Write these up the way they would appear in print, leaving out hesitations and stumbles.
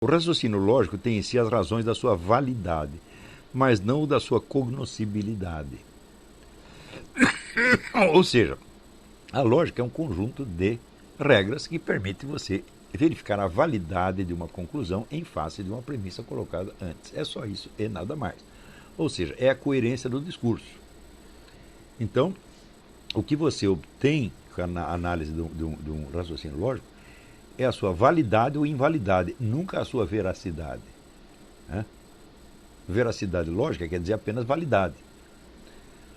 O raciocínio lógico tem em si as razões da sua validade, mas não da sua cognoscibilidade. Ou seja, a lógica é um conjunto de regras que permite você verificar a validade de uma conclusão em face de uma premissa colocada antes. É só isso e nada mais. Ou seja, é a coerência do discurso. Então, o que você obtém na análise de um raciocínio lógico é a sua validade ou invalidade, nunca a sua veracidade. Né? Veracidade lógica quer dizer apenas validade.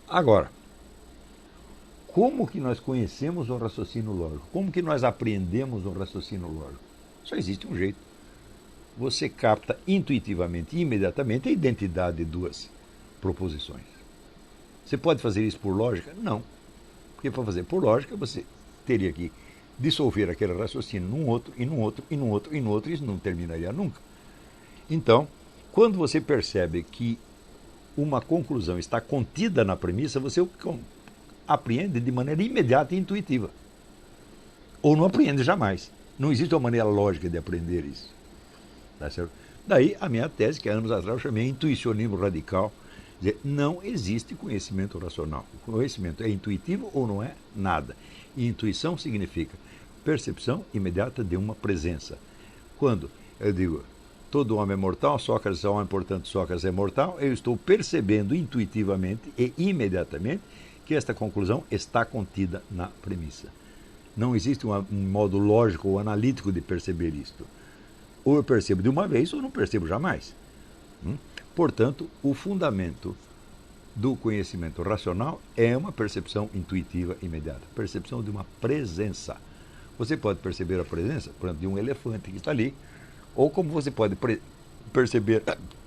Agora, como que nós conhecemos o raciocínio lógico? Como que nós aprendemos o raciocínio lógico? Só existe um jeito. Você capta intuitivamente e imediatamente a identidade de duas proposições. Você pode fazer isso por lógica? Não. Porque para fazer por lógica, você teria que dissolver aquele raciocínio num outro, e num outro, e num outro, e num outro, e isso não terminaria nunca. Então, quando você percebe que uma conclusão está contida na premissa, você apreende de maneira imediata e intuitiva. Ou não apreende jamais. Não existe uma maneira lógica de aprender isso. Tá certo? Daí a minha tese, que há anos atrás eu chamei intuicionismo radical. Quer dizer, não existe conhecimento racional. O conhecimento é intuitivo ou não é? Nada. E intuição significa percepção imediata de uma presença. Quando eu digo, todo homem é mortal, Sócrates é homem, portanto Sócrates é mortal, eu estou percebendo intuitivamente e imediatamente que esta conclusão está contida na premissa. Não existe um modo lógico ou analítico de perceber isto. Ou eu percebo de uma vez ou não percebo jamais. Portanto, o fundamento do conhecimento racional é uma percepção intuitiva imediata, percepção de uma presença. Você pode perceber a presença, por exemplo, de um elefante que está ali, ou como você pode perceber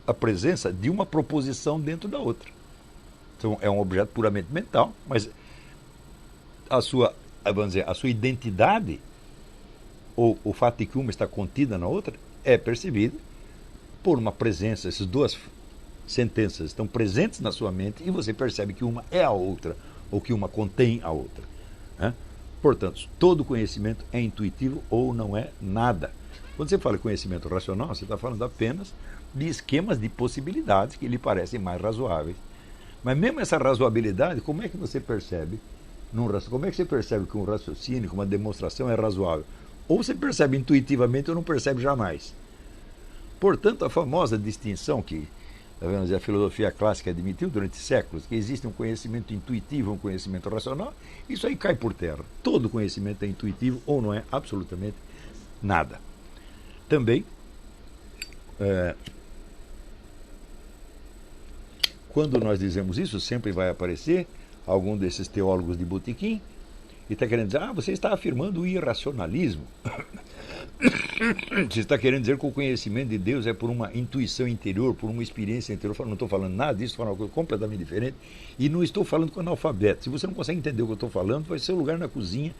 a presença de uma proposição dentro da outra. Então, é um objeto puramente mental, mas a sua identidade, ou o fato de que uma está contida na outra, é percebido por uma presença. Essas duas sentenças estão presentes na sua mente e você percebe que uma é a outra, ou que uma contém a outra. Né? Portanto, todo conhecimento é intuitivo ou não é nada. Quando você fala em conhecimento racional, você está falando apenas de esquemas de possibilidades que lhe parecem mais razoáveis. Mas mesmo essa razoabilidade, como é que você percebe? Como é que você percebe que um raciocínio, que uma demonstração é razoável? Ou você percebe intuitivamente ou não percebe jamais. Portanto, a famosa distinção que a filosofia clássica admitiu durante séculos, que existe um conhecimento intuitivo e um conhecimento racional, isso aí cai por terra. Todo conhecimento é intuitivo ou não é absolutamente nada. Também, quando nós dizemos isso, sempre vai aparecer algum desses teólogos de botequim e está querendo dizer, você está afirmando o irracionalismo. Você está querendo dizer que o conhecimento de Deus é por uma intuição interior, por uma experiência interior. Eu não estou falando nada disso, estou falando uma coisa completamente diferente. E não estou falando com analfabeto. Se você não consegue entender o que eu estou falando, vai ser o lugar na cozinha.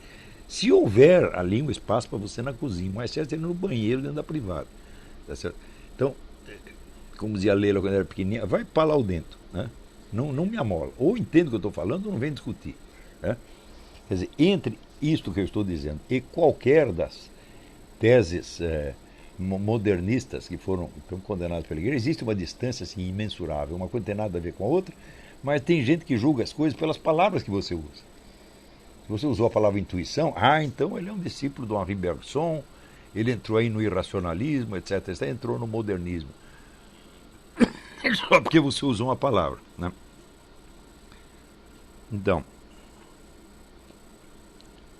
Se houver ali um espaço para você na cozinha, mas certo é no banheiro, dentro da privada. Tá certo? Então, como dizia a Leila quando era pequenininha, vai para lá dentro. Né? Não me amola. Ou entende o que eu estou falando ou não vem discutir. Né? Quer dizer, entre isto que eu estou dizendo e qualquer das teses modernistas que foram condenadas pela igreja, existe uma distância assim, imensurável. Uma coisa não tem nada a ver com a outra, mas tem gente que julga as coisas pelas palavras que você usa. Se você usou a palavra intuição, então ele é um discípulo do Henri Bergson, ele entrou aí no irracionalismo, etc. Ele entrou no modernismo. Só porque você usou uma palavra. Né? Então,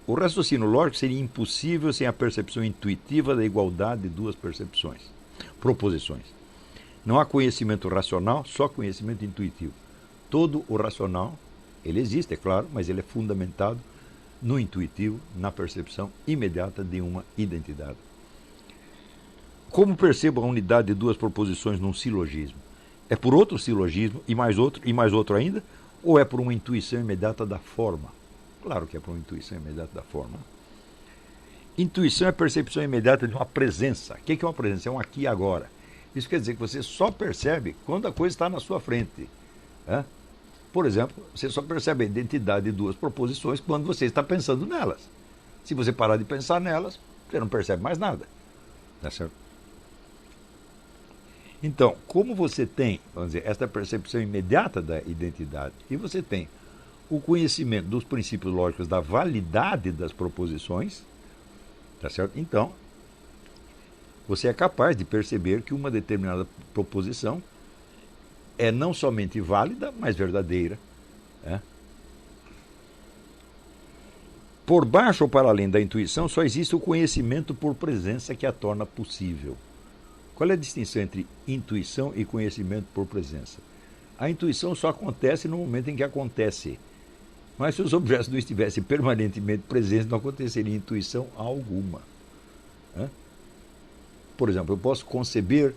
o raciocínio lógico seria impossível sem a percepção intuitiva da igualdade de duas proposições. Não há conhecimento racional, só conhecimento intuitivo. Todo o racional, ele existe, é claro, mas ele é fundamentado no intuitivo, na percepção imediata de uma identidade. Como percebo a unidade de duas proposições num silogismo? É por outro silogismo, e mais outro ainda, ou é por uma intuição imediata da forma? Claro que é por uma intuição imediata da forma. Intuição é a percepção imediata de uma presença. O que é uma presença? É um aqui e agora. Isso quer dizer que você só percebe quando a coisa está na sua frente. Por exemplo, você só percebe a identidade de duas proposições quando você está pensando nelas. Se você parar de pensar nelas, você não percebe mais nada. Tá certo? Então, como você tem, vamos dizer, esta percepção imediata da identidade e você tem o conhecimento dos princípios lógicos da validade das proposições, tá certo? Então, você é capaz de perceber que uma determinada proposição é não somente válida, mas verdadeira. Né? Por baixo ou para além da intuição, só existe o conhecimento por presença que a torna possível. Qual é a distinção entre intuição e conhecimento por presença? A intuição só acontece no momento em que acontece. Mas se os objetos não estivessem permanentemente presentes, não aconteceria intuição alguma. Né? Por exemplo, eu posso conceber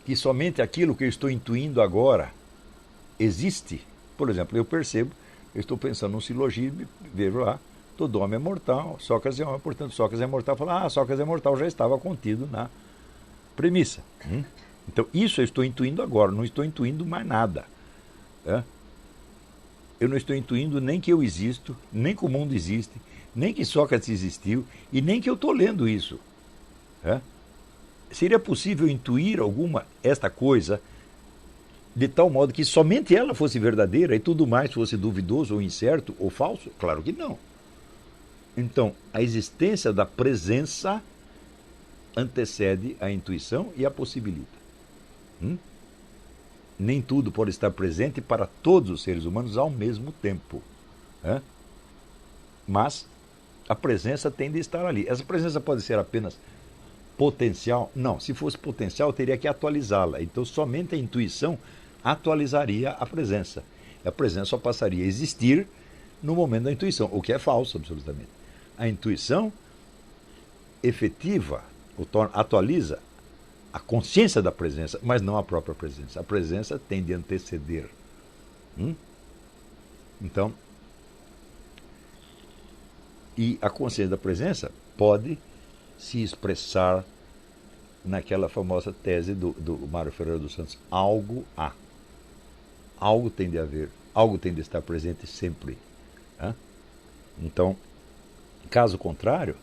que somente aquilo que eu estou intuindo agora existe. Por exemplo, eu percebo, eu estou pensando num silogismo, vejo lá, todo homem é mortal, Sócrates é homem, portanto Sócrates é mortal. Eu falo, Sócrates é mortal, já estava contido na premissa. Então, isso eu estou intuindo agora, não estou intuindo mais nada. Eu não estou intuindo nem que eu existo, nem que o mundo existe, nem que Sócrates existiu, e nem que eu estou lendo isso. Seria possível intuir esta coisa de tal modo que somente ela fosse verdadeira e tudo mais fosse duvidoso ou incerto ou falso? Claro que não. Então, a existência da presença antecede a intuição e a possibilita. Nem tudo pode estar presente para todos os seres humanos ao mesmo tempo. Mas a presença tem de estar ali. Essa presença pode ser apenas potencial? Não, se fosse potencial, eu teria que atualizá-la. Então, somente a intuição atualizaria a presença. A presença só passaria a existir no momento da intuição, o que é falso, absolutamente. A intuição efetiva, atualiza a consciência da presença, mas não a própria presença. A presença tem de anteceder. Então, e a consciência da presença pode se expressar naquela famosa tese do Mário Ferreira dos Santos: algo há. Algo tem de haver, algo tem de estar presente sempre. Então, caso contrário,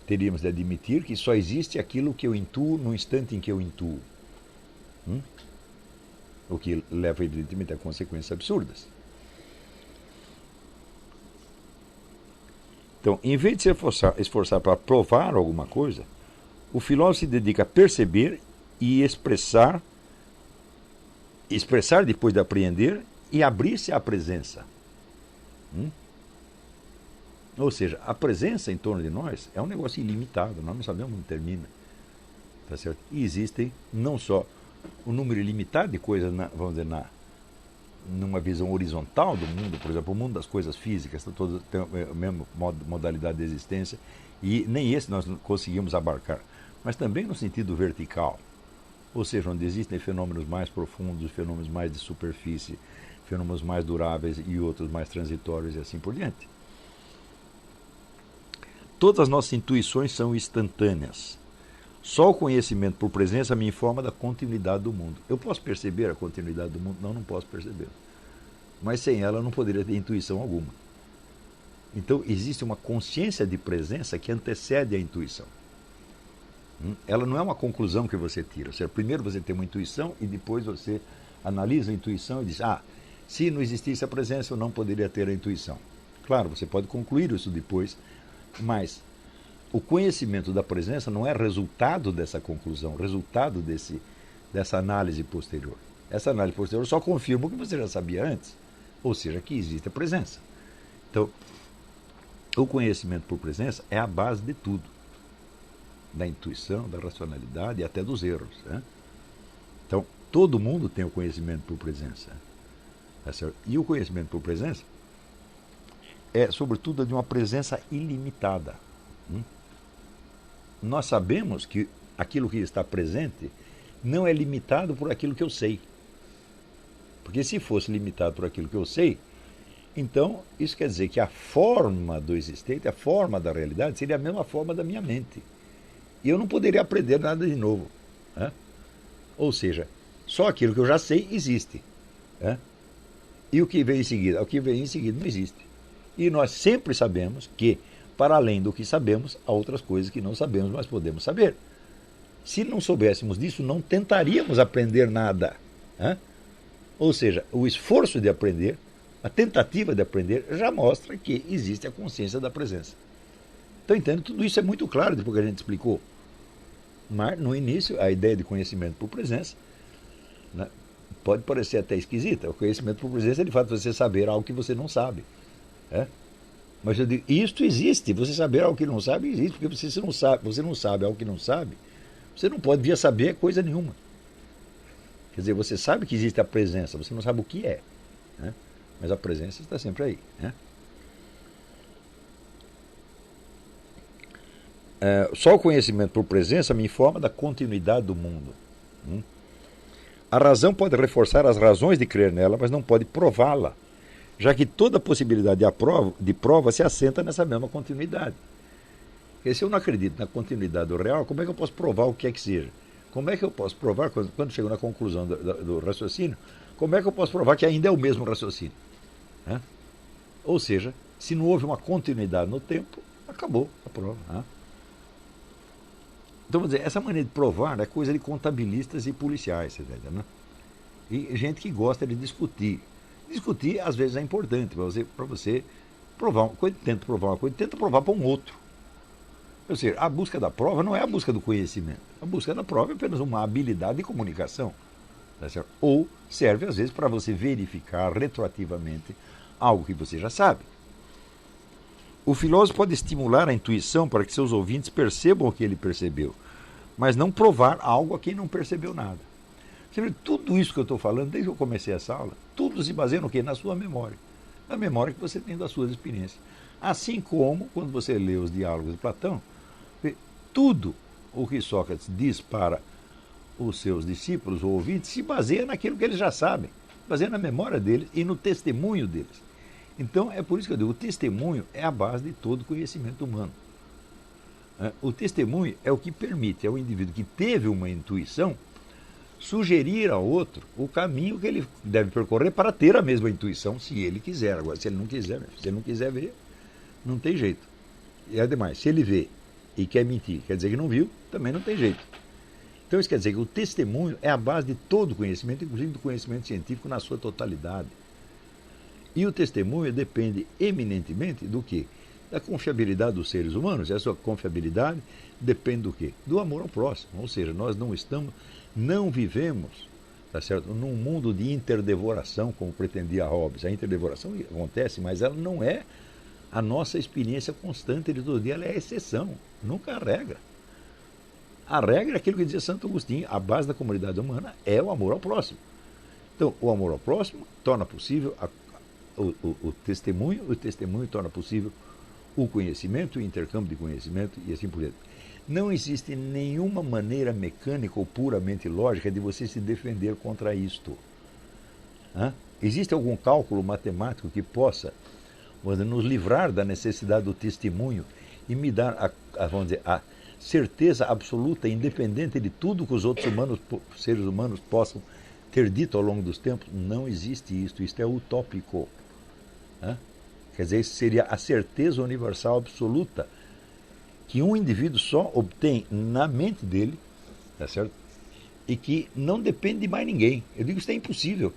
teríamos de admitir que só existe aquilo que eu intuo no instante em que eu intuo. O que leva, evidentemente, a consequências absurdas. Então, em vez de se esforçar para provar alguma coisa, o filósofo se dedica a perceber e expressar depois de apreender e abrir-se à presença. Ou seja, a presença em torno de nós é um negócio ilimitado, nós não sabemos onde termina. Tá certo? E existem não só um número ilimitado de coisas, vamos dizer, numa visão horizontal do mundo, por exemplo, o mundo das coisas físicas, todos têm a mesma modalidade de existência, e nem esse nós conseguimos abarcar, mas também no sentido vertical, ou seja, onde existem fenômenos mais profundos, fenômenos mais de superfície, fenômenos mais duráveis e outros mais transitórios e assim por diante. Todas as nossas intuições são instantâneas. Só o conhecimento por presença me informa da continuidade do mundo. Eu posso perceber a continuidade do mundo? Não posso perceber. Mas sem ela eu não poderia ter intuição alguma. Então existe uma consciência de presença que antecede a intuição. Ela não é uma conclusão que você tira. Ou seja, primeiro você tem uma intuição e depois você analisa a intuição e diz: se não existisse a presença eu não poderia ter a intuição. Claro, você pode concluir isso depois, mas o conhecimento da presença não é resultado dessa conclusão, resultado dessa análise posterior. Essa análise posterior só confirma o que você já sabia antes, ou seja, que existe a presença. Então, o conhecimento por presença é a base de tudo, da intuição, da racionalidade e até dos erros. Então, todo mundo tem o conhecimento por presença. E o conhecimento por presença é, sobretudo, de uma presença ilimitada. Nós sabemos que aquilo que está presente não é limitado por aquilo que eu sei. Porque se fosse limitado por aquilo que eu sei, então isso quer dizer que a forma do existente, a forma da realidade, seria a mesma forma da minha mente. E eu não poderia aprender nada de novo. Ou seja, só aquilo que eu já sei existe. E o que vem em seguida? O que vem em seguida não existe. E nós sempre sabemos que, para além do que sabemos, há outras coisas que não sabemos, mas podemos saber. Se não soubéssemos disso, não tentaríamos aprender nada. Né? Ou seja, o esforço de aprender, a tentativa de aprender, já mostra que existe a consciência da presença. Então, entende? Tudo isso é muito claro depois que a gente explicou. Mas, no início, a ideia de conhecimento por presença, né, pode parecer até esquisita. O conhecimento por presença é de fato você saber algo que você não sabe. Né? Mas eu digo, isto existe. Você saber algo que não sabe existe, porque você não sabe algo que não sabe, você não pode vir a saber coisa nenhuma. Quer dizer, você sabe que existe a presença, você não sabe o que é. Né? Mas a presença está sempre aí. Né? Só o conhecimento por presença me informa da continuidade do mundo. A razão pode reforçar as razões de crer nela, mas não pode prová-la, já que toda possibilidade de prova se assenta nessa mesma continuidade. Porque se eu não acredito na continuidade do real, como é que eu posso provar o que é que seja? Como é que eu posso provar, quando chego na conclusão do raciocínio, como é que eu posso provar que ainda é o mesmo raciocínio? Né? Ou seja, se não houve uma continuidade no tempo, acabou a prova. Né? Então, vamos dizer, essa maneira de provar é coisa de contabilistas e policiais, você entende, né? E gente que gosta de discutir. Discutir, às vezes, é importante para você provar uma coisa, tenta provar uma coisa, tenta provar para um outro. Ou seja, a busca da prova não é a busca do conhecimento. A busca da prova é apenas uma habilidade de comunicação. Tá certo? Ou serve, às vezes, para você verificar retroativamente algo que você já sabe. O filósofo pode estimular a intuição para que seus ouvintes percebam o que ele percebeu, mas não provar algo a quem não percebeu nada. Você vê, tudo isso que eu estou falando, desde que eu comecei essa aula, tudo se baseia no quê? Na sua memória. Na memória que você tem das suas experiências. Assim como, quando você lê os diálogos de Platão, tudo o que Sócrates diz para os seus discípulos ou ouvintes se baseia naquilo que eles já sabem, baseia na memória deles e no testemunho deles. Então, é por isso que eu digo, o testemunho é a base de todo conhecimento humano. O testemunho é o que permite ao indivíduo que teve uma intuição sugerir ao outro o caminho que ele deve percorrer para ter a mesma intuição, se ele quiser. Agora, se ele não quiser ver, não tem jeito. E ademais, se ele vê e quer mentir, quer dizer que não viu, também não tem jeito. Então, isso quer dizer que o testemunho é a base de todo conhecimento, inclusive do conhecimento científico na sua totalidade. E o testemunho depende eminentemente do quê? Da confiabilidade dos seres humanos. E a sua confiabilidade depende do quê? Do amor ao próximo. Ou seja, nós não vivemos, tá certo, num mundo de interdevoração, como pretendia Hobbes. A interdevoração acontece, mas ela não é a nossa experiência constante de todo dia, ela é a exceção, nunca a regra. A regra é aquilo que dizia Santo Agostinho, a base da comunidade humana é o amor ao próximo. Então, o amor ao próximo torna possível o testemunho torna possível o conhecimento, o intercâmbio de conhecimento e assim por diante. Não existe nenhuma maneira mecânica ou puramente lógica de você se defender contra isto. Existe algum cálculo matemático que possa nos livrar da necessidade do testemunho e me dar a certeza absoluta, independente de tudo que os outros seres humanos possam ter dito ao longo dos tempos? Não existe isto. Isto é utópico. Quer dizer, isso seria a certeza universal absoluta que um indivíduo só obtém na mente dele, tá certo? E que não depende de mais ninguém. Eu digo que isso é impossível.